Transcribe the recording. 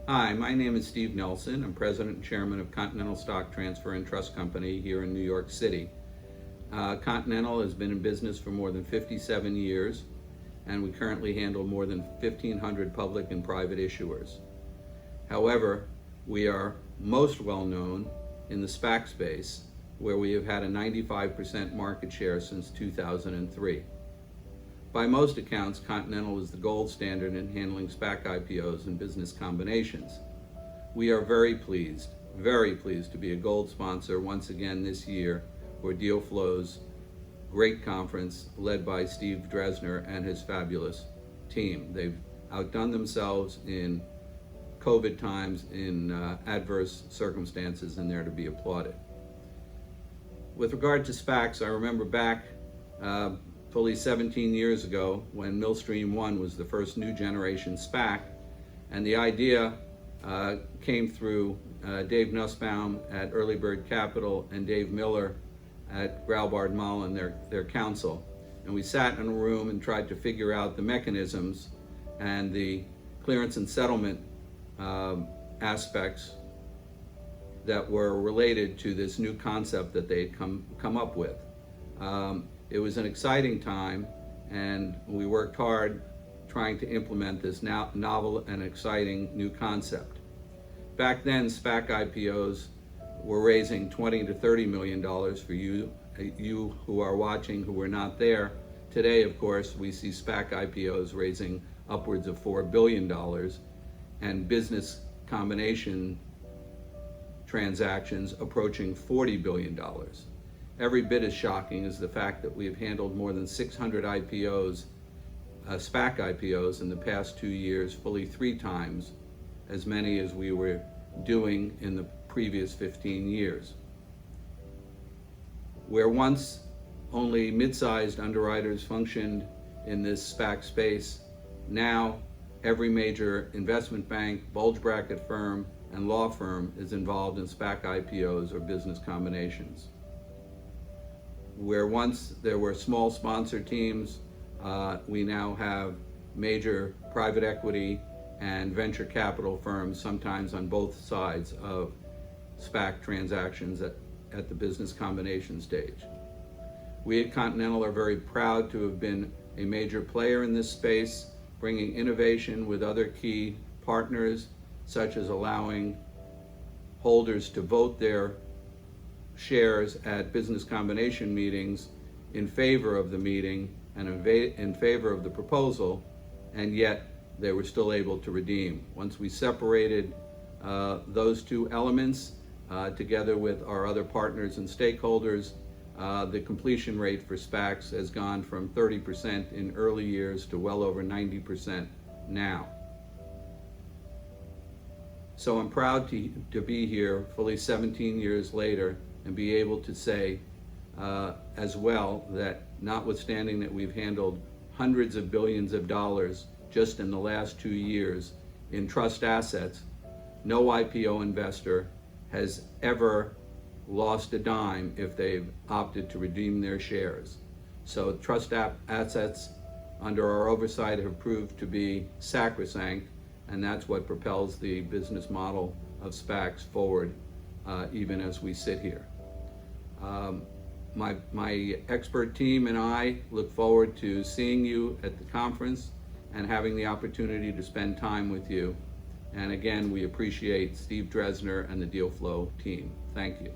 Hi, my name is Steve Nelson. I'm President and Chairman of Continental Stock Transfer and Trust Company here in New York City. Continental has been in business for more than 57 years, and we currently handle more than 1,500 public and private issuers. However, we are most well known in the SPAC space, where we have had a 95% market share since 2003. By most accounts, Continental is the gold standard in handling SPAC IPOs and business combinations. We are very pleased to be a gold sponsor once again this year for Deal Flow's great conference led by Steve Dresner and his fabulous team. They've outdone themselves in COVID times, in adverse circumstances, and they're to be applauded. With regard to SPACs, I remember back fully 17 years ago when Millstream One was the first new generation SPAC, and the idea came through Dave Nussbaum at Early Bird Capital and Dave Miller at Graubard Mullen, their counsel. And we sat in a room and tried to figure out the mechanisms and the clearance and settlement aspects that were related to this new concept that they'd come up with. It was an exciting time, and we worked hard trying to implement this novel and exciting new concept. Back then, SPAC IPOs were raising $20 to $30 million for you who are watching who were not there. Today, of course, we see SPAC IPOs raising upwards of $4 billion, and business combination transactions approaching $40 billion. Every bit as shocking is the fact that we have handled more than 600 IPOs, SPAC IPOs in the past 2 years, fully 3 times as many as we were doing in the previous 15 years. Where once only mid-sized underwriters functioned in this SPAC space, now every major investment bank, bulge bracket firm, and law firm is involved in SPAC IPOs or business combinations. Where once there were small sponsor teams, we now have major private equity and venture capital firms, sometimes on both sides of SPAC transactions at the business combination stage. We at Continental are very proud to have been a major player in this space, bringing innovation with other key partners, such as allowing holders to vote their shares at business combination meetings in favor of the meeting and in favor of the proposal, and yet they were still able to redeem. Once we separated those two elements together with our other partners and stakeholders, the completion rate for SPACs has gone from 30% in early years to well over 90% now. So I'm proud to be here fully 17 years later and be able to say as well that notwithstanding that we've handled hundreds of billions of dollars just in the last 2 years in trust assets, no IPO investor has ever lost a dime if they've opted to redeem their shares. So trust assets under our oversight have proved to be sacrosanct, and that's what propels the business model of SPACs forward even as we sit here. My expert team and I look forward to seeing you at the conference and having the opportunity to spend time with you. And again, we appreciate Steve Dresner and the Deal Flow team. Thank you.